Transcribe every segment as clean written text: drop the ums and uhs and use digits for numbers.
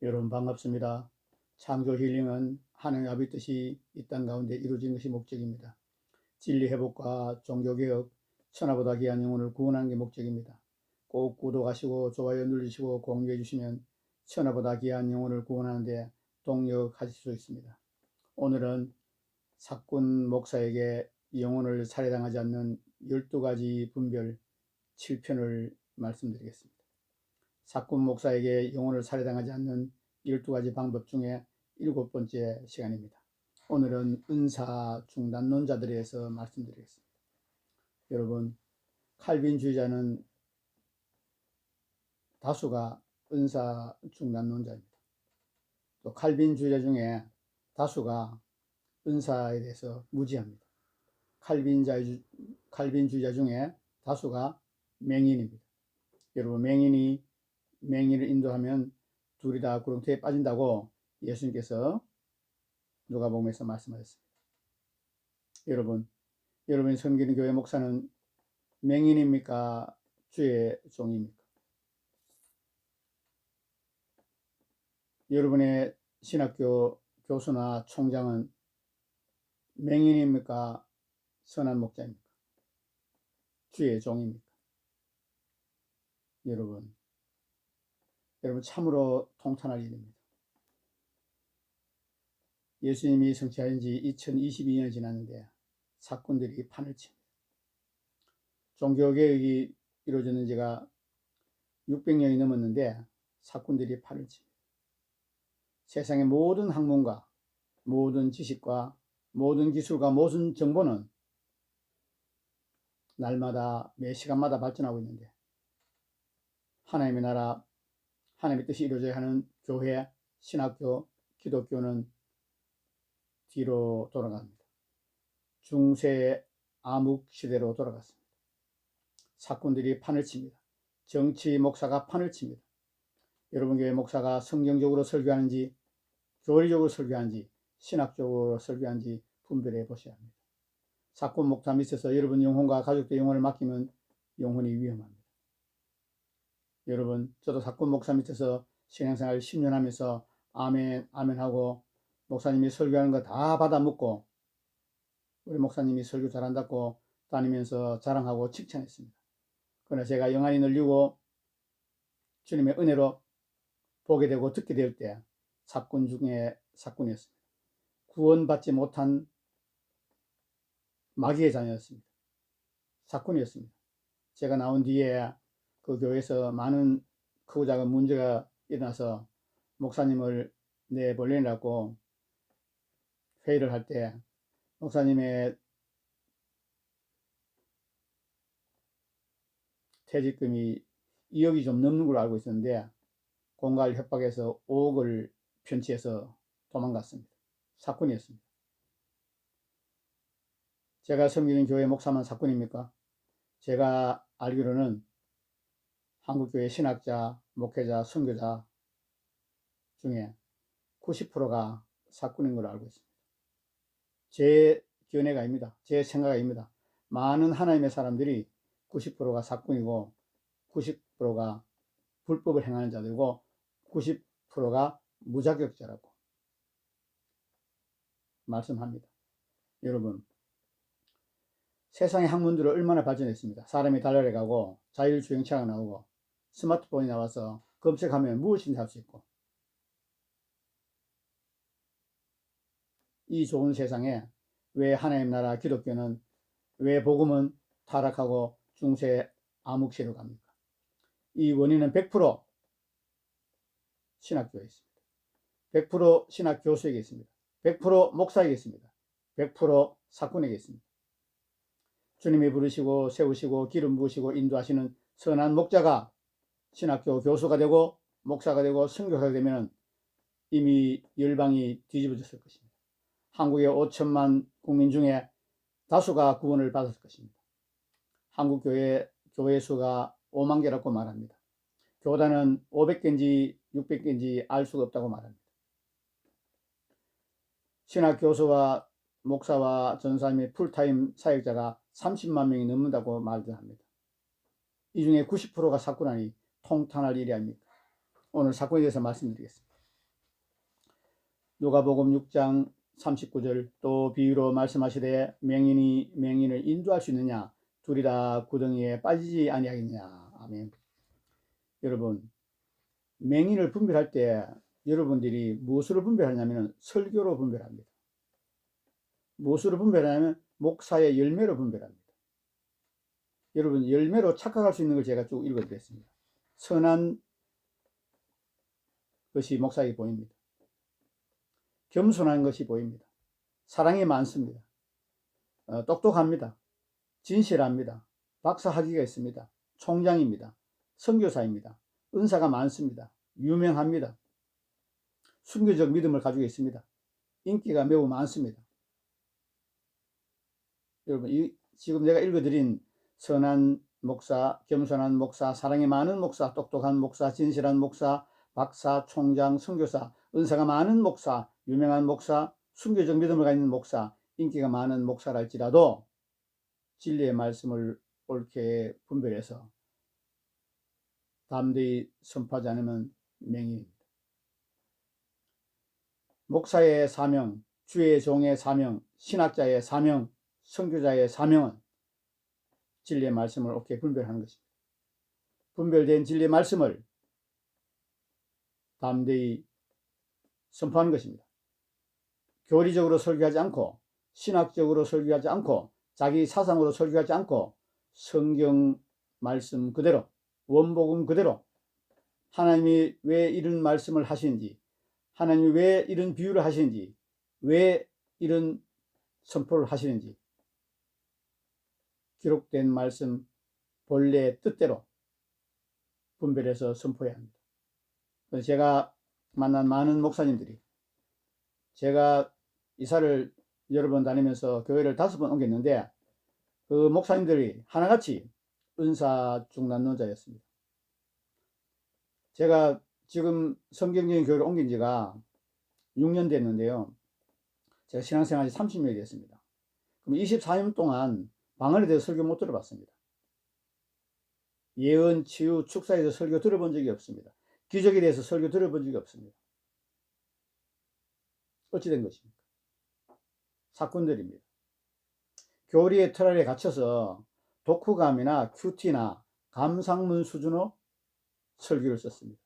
여러분 반갑습니다. 창조 힐링은 하나님의 아버지 뜻이 이 땅 가운데 이루어진 것이 목적입니다. 진리 회복과 종교개혁, 천하보다 귀한 영혼을 구원하는 게 목적입니다. 꼭 구독하시고 좋아요 눌리시고 공유해 주시면 천하보다 귀한 영혼을 구원하는 데 동력하실 수 있습니다. 오늘은 사꾼 목사에게 영혼을 살해당하지 않는 12가지 분별 7편을 말씀드리겠습니다. 사꾼 목사에게 영혼을 살해당하지 않는 12가지 방법 중에 7번째 시간입니다. 오늘은 은사 중단론자들에 대해서 말씀드리겠습니다. 여러분, 칼빈주의자는 다수가 은사 중단론자입니다. 또 칼빈주의자 중에 다수가 은사에 대해서 무지합니다. 칼빈주의자 중에 다수가 맹인입니다. 여러분, 맹인을 인도하면 둘이 다 구렁텅이에 빠진다고 예수님께서 누가복음에서 말씀하셨습니다. 여러분이 섬기는 교회 목사는 맹인입니까? 주의 종입니까? 여러분의 신학교 교수나 총장은 맹인입니까? 선한 목자입니까? 주의 종입니까? 여러분 참으로 통탄할 일입니다. 예수님이 성취하신 지 2022년이 지났는데 사꾼들이 판을 칩니다. 종교개혁이 이루어졌는 지가 600년이 넘었는데 사꾼들이 판을 칩니다. 세상의 모든 학문과 모든 지식과 모든 기술과 모든 정보는 날마다 매 시간마다 발전하고 있는데 하나님의 나라, 하나님의 뜻이 이루어져야 하는 교회, 신학교, 기독교는 뒤로 돌아갑니다. 중세 암흑 시대로 돌아갔습니다. 사꾼들이 판을 칩니다. 정치 목사가 판을 칩니다. 여러분 교회 목사가 성경적으로 설교하는지 교리적으로 설교하는지 신학적으로 설교하는지 분별해 보셔야 합니다. 사꾼 목사 밑에서 여러분 영혼과 가족들 영혼을 맡기면 영혼이 위험합니다. 여러분, 저도 사꾼 목사 밑에서 신앙생활 10년 하면서 아멘 아멘 하고 목사님이 설교하는 거 다 받아 먹고 우리 목사님이 설교 잘한다고 다니면서 자랑하고 칭찬했습니다. 그러나 제가 영안이 늘리고 주님의 은혜로 보게 되고 듣게 될 때 사꾼 중에 사꾼이었습니다. 구원받지 못한 마귀의 자녀였습니다. 사꾼이었습니다. 제가 나온 뒤에 그 교회에서 많은 크고 작은 문제가 일어나서 목사님을 내보내라고 회의를 할 때 목사님의 퇴직금이 2억이 좀 넘는 걸로 알고 있었는데 공갈 협박해서 5억을 편취해서 도망갔습니다. 사꾼이었습니다. 제가 섬기는 교회 목사만 사꾼입니까? 제가 알기로는 한국교회 신학자, 목회자, 선교자 중에 90%가 사꾼인 걸로 알고 있습니다. 제 견해가 아닙니다. 제 생각입니다. 많은 하나님의 사람들이 90%가 사꾼이고 90%가 불법을 행하는 자들이고 90%가 무자격자라고 말씀합니다. 여러분, 세상의 학문들은 얼마나 발전했습니다. 사람이 달려가고 자율주행차가 나오고 스마트폰이 나와서 검색하면 무엇인지 할 수 있고 이 좋은 세상에 왜 하나님 나라 기독교는 왜 복음은 타락하고 중세 암흑시로 갑니까? 이 원인은 100% 신학교에 있습니다. 100% 신학 교수에게 있습니다. 100% 목사에게 있습니다. 100% 사꾼에게 있습니다. 주님이 부르시고 세우시고 기름 부으시고 인도하시는 선한 목자가 신학교 교수가 되고 목사가 되고 선교사가 되면 이미 열방이 뒤집어졌을 것입니다. 한국의 5천만 국민 중에 다수가 구원을 받았을 것입니다. 한국 교회 수가 5만 개라고 말합니다. 교단은 500개인지 600개인지 알 수가 없다고 말합니다. 신학 교수와 목사와 전사님의 풀타임 사역자가 30만 명이 넘는다고 말도 합니다. 이 중에 90%가 사꾼하니 통탄할 일이 아닙니까? 오늘 사꾼에 대해서 말씀드리겠습니다. 누가복음 6장 39절 또 비유로 말씀하시되 맹인이 맹인을 인도할 수 있느냐 둘이 다 구덩이에 빠지지 아니하겠느냐. 아멘. 여러분, 맹인을 분별할 때 여러분들이 무엇으로 분별하냐면 설교로 분별합니다. 무엇으로 분별하냐면 목사의 열매로 분별합니다. 여러분, 열매로 착각할 수 있는 걸 제가 쭉 읽어드렸습니다. 선한 것이 목사에게 보입니다. 겸손한 것이 보입니다. 사랑이 많습니다. 똑똑합니다. 진실합니다. 박사 학위가 있습니다. 총장입니다. 선교사입니다. 은사가 많습니다. 유명합니다. 순교적 믿음을 가지고 있습니다. 인기가 매우 많습니다. 여러분, 지금 내가 읽어드린 선한 목사, 겸손한 목사, 사랑이 많은 목사, 똑똑한 목사, 진실한 목사, 박사, 총장, 선교사, 은사가 많은 목사, 유명한 목사, 순교적 믿음을 가진 목사, 인기가 많은 목사랄지라도 진리의 말씀을 옳게 분별해서 담대히 선포하지 않으면 맹인입니다. 목사의 사명, 주의 종의 사명, 신학자의 사명, 선교자의 사명은 진리의 말씀을 옳게 분별하는 것입니다. 분별된 진리의 말씀을 담대히 선포하는 것입니다. 교리적으로 설교하지 않고 신학적으로 설교하지 않고 자기 사상으로 설교하지 않고 성경 말씀 그대로 원복음 그대로 하나님이 왜 이런 말씀을 하시는지, 하나님이 왜 이런 비유를 하시는지, 왜 이런 선포를 하시는지 기록된 말씀 본래의 뜻대로 분별해서 선포해야 합니다. 제가 만난 많은 목사님들이, 제가 이사를 여러 번 다니면서 교회를 5번 옮겼는데 그 목사님들이 하나같이 은사 중남론자였습니다. 제가 지금 성경적인 교회를 옮긴 지가 6년 됐는데요. 제가 신앙생활이 30년이 됐습니다. 그럼 24년 동안 방언에 대해서 설교 못 들어봤습니다. 예언, 치유, 축사에 대해서 설교 들어본 적이 없습니다. 기적에 대해서 설교 들어본 적이 없습니다. 어찌 된 것입니까? 사건들입니다. 교리의 틀 아래 갇혀서 독후감이나 큐티나 감상문 수준으로 설교를 썼습니다.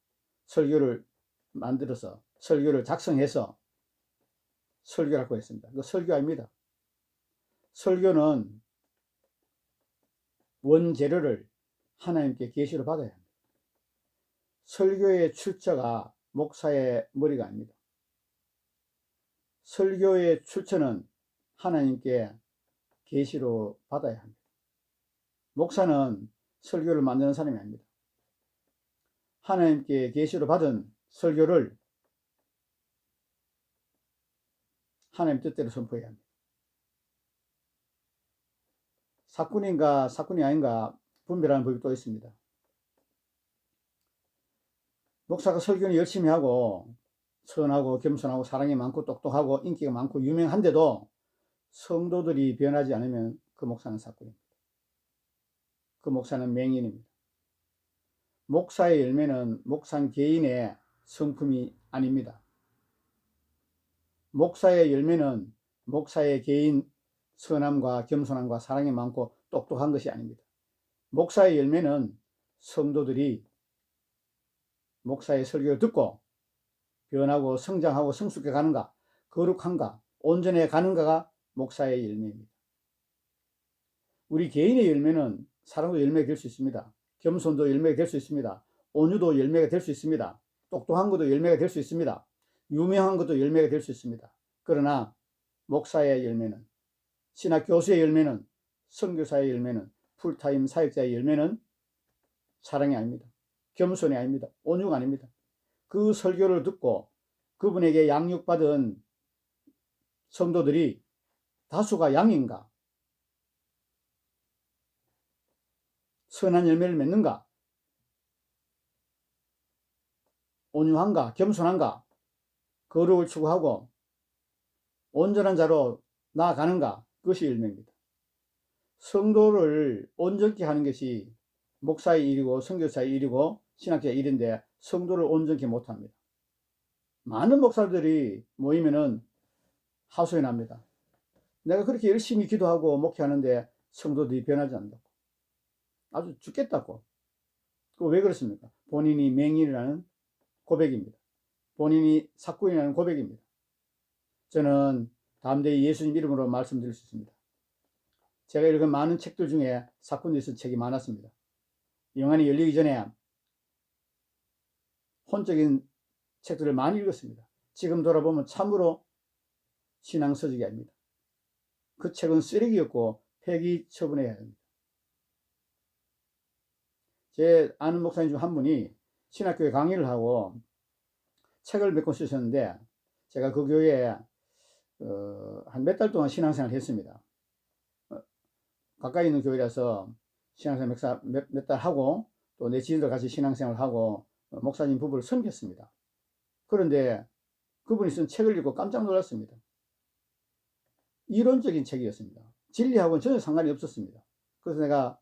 설교를 만들어서 설교를 작성해서 설교라고 했습니다. 그 설교 아닙니다. 설교는 원재료를 하나님께 계시로 받아야 합니다. 설교의 출처가 목사의 머리가 아닙니다. 설교의 출처는 하나님께 계시로 받아야 합니다. 목사는 설교를 만드는 사람이 아닙니다. 하나님께 계시로 받은 설교를 하나님 뜻대로 선포해야 합니다. 사꾼인가 사꾼이 아닌가 분별하는 법이 또 있습니다. 목사가 설교는 열심히 하고 선하고 겸손하고 사랑이 많고 똑똑하고 인기가 많고 유명한데도 성도들이 변하지 않으면 그 목사는 사꾼입니다. 그 목사는 맹인입니다. 목사의 열매는 목사 개인의 성품이 아닙니다. 목사의 열매는 목사의 개인 선함과 겸손함과 사랑이 많고 똑똑한 것이 아닙니다. 목사의 열매는 성도들이 목사의 설교를 듣고 변하고 성장하고 성숙해 가는가, 거룩한가, 온전해 가는가가 목사의 열매입니다. 우리 개인의 열매는 사랑도 열매가 될 수 있습니다. 겸손도 열매가 될 수 있습니다. 온유도 열매가 될 수 있습니다. 똑똑한 것도 열매가 될 수 있습니다. 유명한 것도 열매가 될 수 있습니다. 그러나 목사의 열매는, 신학 교수의 열매는, 선교사의 열매는, 풀타임 사역자의 열매는 사랑이 아닙니다. 겸손이 아닙니다. 온유가 아닙니다. 그 설교를 듣고 그분에게 양육받은 성도들이 다수가 양인가, 선한 열매를 맺는가, 온유한가, 겸손한가, 거룩을 추구하고 온전한 자로 나아가는가, 그것이 열매입니다. 성도를 온전케 하는 것이 목사의 일이고 선교사의 일이고 신학자의 일인데 성도를 온전케 못합니다. 많은 목사들이 모이면은 하소연 납니다. 내가 그렇게 열심히 기도하고 목회하는데 성도들이 변하지 않는다고. 아주 죽겠다고. 왜 그렇습니까? 본인이 맹인이라는 고백입니다. 본인이 사꾼이라는 고백입니다. 저는 담대히 예수님 이름으로 말씀드릴 수 있습니다. 제가 읽은 많은 책들 중에 사건이 있은 책이 많았습니다. 영안이 열리기 전에 혼적인 책들을 많이 읽었습니다. 지금 돌아보면 참으로 신앙서적이 아닙니다. 그 책은 쓰레기였고 폐기 처분해야 합니다. 제 아는 목사님 중 한 분이 신학교에 강의를 하고 책을 몇 권 쓰셨는데 제가 그 교회에 한 몇 달 동안 신앙생활을 했습니다. 가까이 있는 교회라서 신앙생활 몇 달 하고 또 내 지인들 같이 신앙생활을 하고 목사님 부부를 섬겼습니다. 그런데 그분이 쓴 책을 읽고 깜짝 놀랐습니다. 이론적인 책이었습니다. 진리하고는 전혀 상관이 없었습니다. 그래서 내가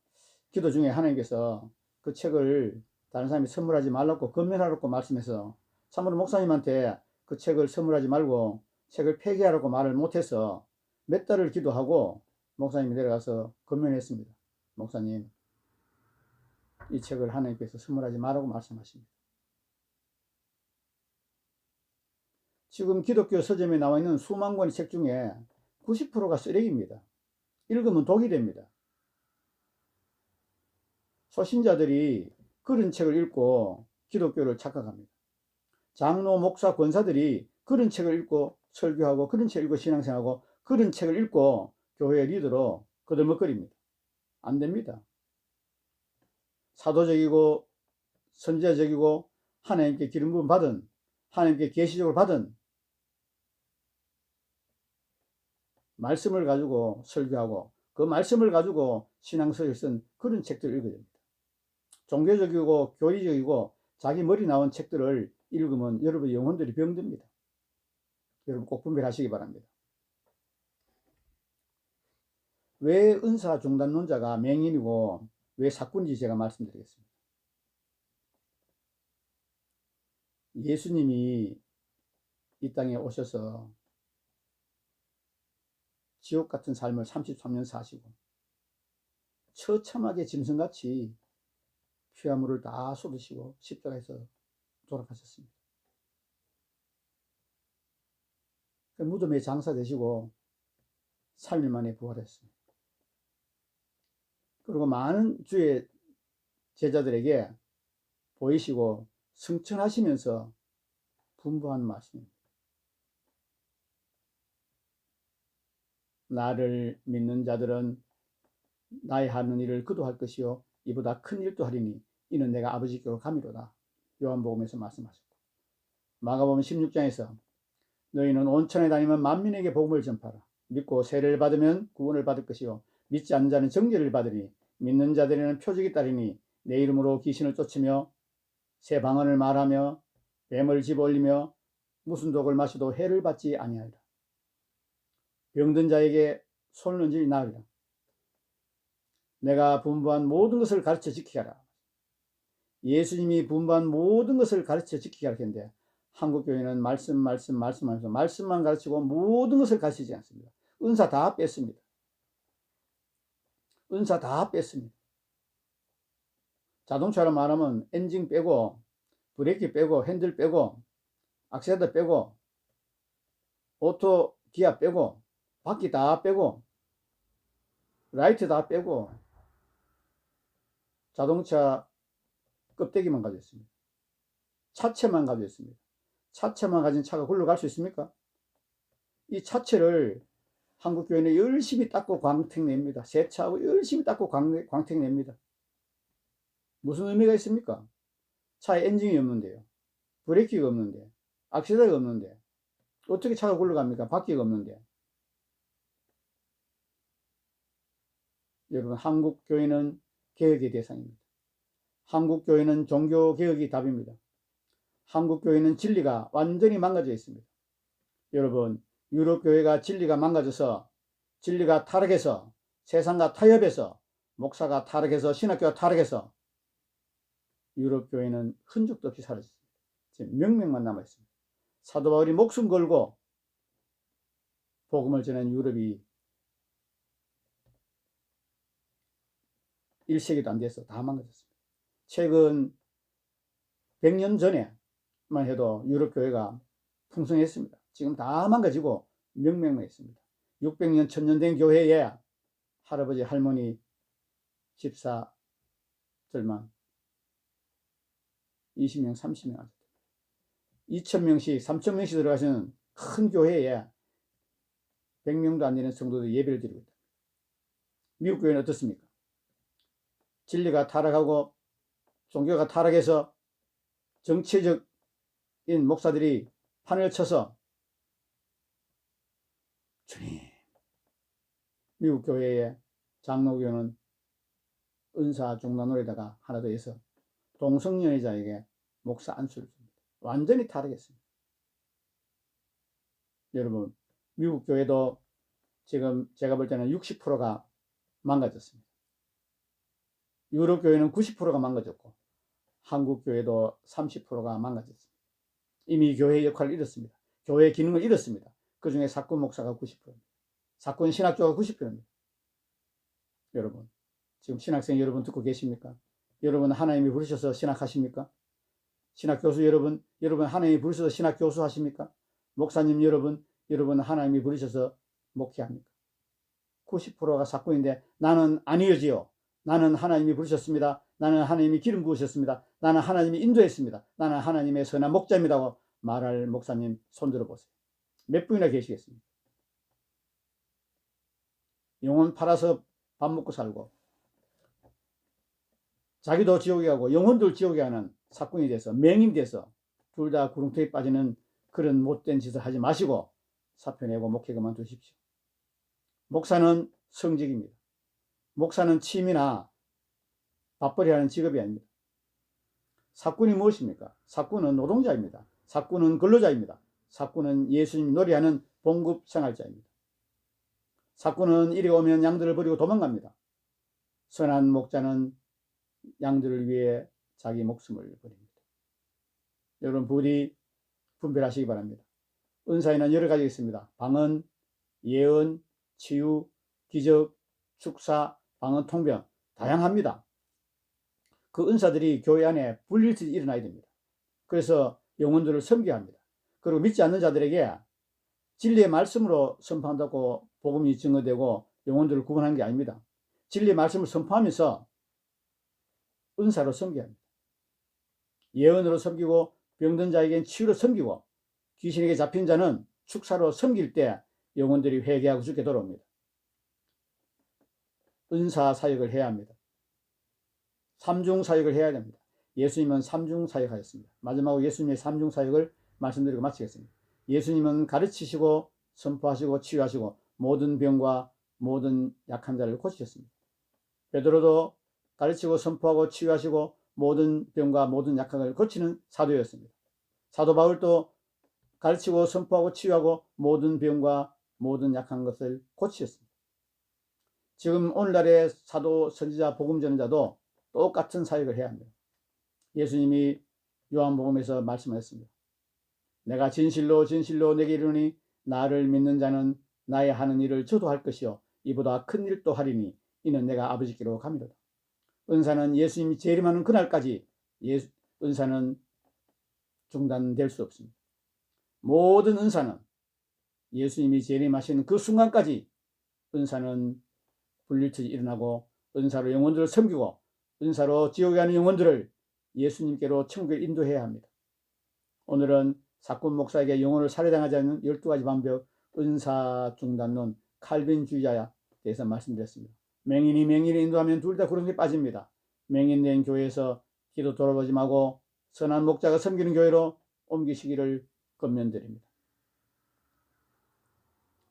기도 중에 하나님께서 그 책을 다른 사람이 선물하지 말라고 건면하라고 말씀해서 참으로 목사님한테 그 책을 선물하지 말고 책을 폐기하라고 말을 못해서 몇 달을 기도하고 목사님이 내려가서 건면했습니다. 목사님, 이 책을 하나님께서 선물하지 말라고 말씀하십니다. 지금 기독교 서점에 나와 있는 수만 권의 책 중에 90%가 쓰레기입니다. 읽으면 독이 됩니다. 초신자들이 그런 책을 읽고 기독교를 착각합니다. 장로, 목사, 권사들이 그런 책을 읽고 설교하고 그런 책을 읽고 신앙생활하고 그런 책을 읽고 교회 리더로 거들먹거립니다. 안 됩니다. 사도적이고 선지자적이고 하나님께 기름 부음 받은, 하나님께 계시적으로 받은 말씀을 가지고 설교하고 그 말씀을 가지고 신앙서를 쓴 그런 책들을 읽어야 됩니다. 종교적이고 교리적이고 자기 머리 나온 책들을 읽으면 여러분의 영혼들이 병듭니다. 여러분 꼭 분별하시기 바랍니다. 왜 은사 중단론자가 맹인이고 왜 사꾼인지 제가 말씀드리겠습니다. 예수님이 이 땅에 오셔서 지옥 같은 삶을 33년 사시고 처참하게 짐승같이 피와 물을 다 쏟으시고 십자가에서 돌아가셨습니다. 무덤에 장사되시고 3일 만에 부활했습니다. 그리고 많은 주의 제자들에게 보이시고 승천하시면서 분부한 말씀입니다. 나를 믿는 자들은 나의 하는 일을 그도 할 것이요 이보다 큰 일도 하리니 이는 내가 아버지께로 감이로다. 요한복음에서 말씀하셨고, 마가복음 16장에서 너희는 온천에 다니면 만민에게 복음을 전파하라. 믿고 세례를 받으면 구원을 받을 것이요 믿지 않는 자는 정죄를 받으니 믿는 자들에게는 표적이 따르니 내 이름으로 귀신을 쫓으며 새 방언을 말하며 뱀을 집어올리며 무슨 독을 마셔도 해를 받지 아니하리라. 병든 자에게 손을 얹으니 나으리라. 내가 분부한 모든 것을 가르쳐 지키게 하라. 예수님이 분부한 모든 것을 가르쳐 지키게 할 텐데 한국교회는 말씀하면서 말씀만 가르치고 모든 것을 가르치지 않습니다. 은사 다 뺐습니다. 은사 다 뺐습니다. 자동차로 말하면 엔진 빼고 브레이크 빼고 핸들 빼고 악셀레터 빼고 오토 기아 빼고 바퀴 다 빼고 라이트 다 빼고 자동차 껍데기만 가지고 있습니다. 차체만 가지고 있습니다. 차체만 가진 차가 굴러갈 수 있습니까? 이 차체를 한국교회는 열심히 닦고 광택냅니다. 세차하고 열심히 닦고 광택냅니다. 무슨 의미가 있습니까? 차에 엔진이 없는데요. 브레이크가 없는데, 악셀레터가 없는데 어떻게 차가 굴러갑니까? 바퀴가 없는데. 여러분, 한국교회는 개혁의 대상입니다. 한국교회는 종교개혁이 답입니다. 한국교회는 진리가 완전히 망가져 있습니다. 여러분, 유럽교회가 진리가 망가져서 진리가 타락해서 세상과 타협해서 목사가 타락해서 신학교가 타락해서 유럽교회는 흔적도 없이 사라졌습니다. 지금 명명만 남아있습니다. 사도 바울이 목숨 걸고 복음을 전한 유럽이 1세기도 안 돼서 다 망가졌습니다. 최근 100년 전에만 해도 유럽 교회가 풍성했습니다. 지금 다 망가지고 명명했습니다. 600년, 1000년 된 교회에 할아버지, 할머니, 집사들만 20명, 30명, 2000명씩, 3000명씩 들어가시는 큰 교회에 100명도 안 되는 성도들이 예배를 드리고 있다. 미국 교회는 어떻습니까? 진리가 타락하고 종교가 타락해서 정치적인 목사들이 판을 쳐서 주님, 미국 교회의 장로교는 은사 중단홀에다가 하나 더 해서 동성연애자에게 목사 안수를 줍니다. 완전히 타락했습니다. 여러분, 미국 교회도 지금 제가 볼 때는 60%가 망가졌습니다. 유럽 교회는 90%가 망가졌고 한국 교회도 30%가 망가졌습니다. 이미 교회의 역할을 잃었습니다. 교회의 기능을 잃었습니다. 그 중에 사건 목사가 90%입니다. 사건 신학교가 90%입니다. 여러분, 지금 신학생 여러분 듣고 계십니까? 여러분 하나님이 부르셔서 신학하십니까? 신학교수 여러분 하나님이 부르셔서 신학교수 하십니까? 목사님 여러분 하나님이 부르셔서 목회합니까? 90%가 사건인데 나는 아니어지요. 나는 하나님이 부르셨습니다. 나는 하나님이 기름 부으셨습니다. 나는 하나님이 인도했습니다. 나는 하나님의 선한 목자입니다고 말할 목사님 손들어 보세요. 몇 분이나 계시겠습니까? 영혼 팔아서 밥 먹고 살고 자기도 지옥에 가고 영혼들 지옥에 가는 사건이 돼서 맹인이 돼서 둘 다 구렁텅이에 빠지는 그런 못된 짓을 하지 마시고 사표 내고 목회 그만두십시오. 목사는 성직입니다. 목사는 취미나 밥벌이 하는 직업이 아닙니다. 사꾼이 무엇입니까? 사꾼은 노동자입니다. 사꾼은 근로자입니다. 사꾼은 예수님 노래하는 봉급 생활자입니다. 사꾼은 이리 오면 양들을 버리고 도망갑니다. 선한 목자는 양들을 위해 자기 목숨을 버립니다. 여러분 부디 분별하시기 바랍니다. 은사에는 여러 가지 있습니다. 방언, 예언, 치유, 기적, 축사, 방언, 통변 다양합니다. 그 은사들이 교회 안에 불일치 일어나야 됩니다. 그래서 영혼들을 섬겨야 합니다. 그리고 믿지 않는 자들에게 진리의 말씀으로 선포한다고 복음이 증거되고 영혼들을 구원하는 게 아닙니다. 진리의 말씀을 선포하면서 은사로 섬겨야 합니다. 예언으로 섬기고 병든 자에게는 치유로 섬기고 귀신에게 잡힌 자는 축사로 섬길 때 영혼들이 회개하고 죽게 돌아옵니다. 은사 사역을 해야 합니다. 삼중 사역을 해야 됩니다. 예수님은 삼중 사역하셨습니다. 마지막으로 예수님의 삼중 사역을 말씀드리고 마치겠습니다. 예수님은 가르치시고 선포하시고 치유하시고 모든 병과 모든 약한 자를 고치셨습니다. 베드로도 가르치고 선포하고 치유하시고 모든 병과 모든 약한 자를 고치는 사도였습니다. 사도 바울도 가르치고 선포하고 치유하고 모든 병과 모든 약한 것을 고치셨습니다. 지금 오늘날의 사도, 선지자, 복음 전자도 똑같은 사역을 해야 합니다. 예수님이 요한복음에서 말씀하셨습니다. 내가 진실로 진실로 내게 이르노니 나를 믿는 자는 나의 하는 일을 저도 할 것이요 이보다 큰 일도 하리니 이는 내가 아버지께로 가미로다. 은사는 예수님이 재림하는 그날까지 은사는 중단될 수 없습니다. 모든 은사는 예수님이 재림하시는 그 순간까지 은사는 불일치 일어나고 은사로 영혼들을 섬기고 은사로 지옥에 가는 영혼들을 예수님께로 천국에 인도해야 합니다. 오늘은 사꾼 목사에게 영혼을 살해당하지 않는 12가지 방법 은사 중단론 칼빈주의자에 대해서 말씀드렸습니다. 맹인이 맹인을 인도하면 둘 다 구렁텅이에 빠집니다. 맹인된 교회에서 기도 돌아보지 말고 선한 목자가 섬기는 교회로 옮기시기를 권면드립니다.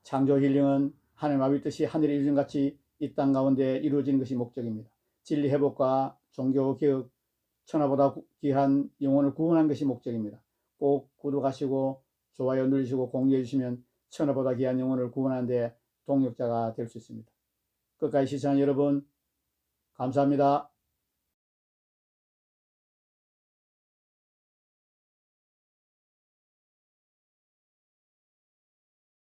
창조 힐링은 하나님 아버지 뜻이 하늘의 일정같이 이 땅 가운데 이루어지는 것이 목적입니다. 진리 회복과 종교 개혁, 천하보다 귀한 영혼을 구원하는 것이 목적입니다. 꼭 구독하시고 좋아요 누르시고 공유해 주시면 천하보다 귀한 영혼을 구원하는 데 동력자가 될 수 있습니다. 끝까지 시청한 여러분 감사합니다.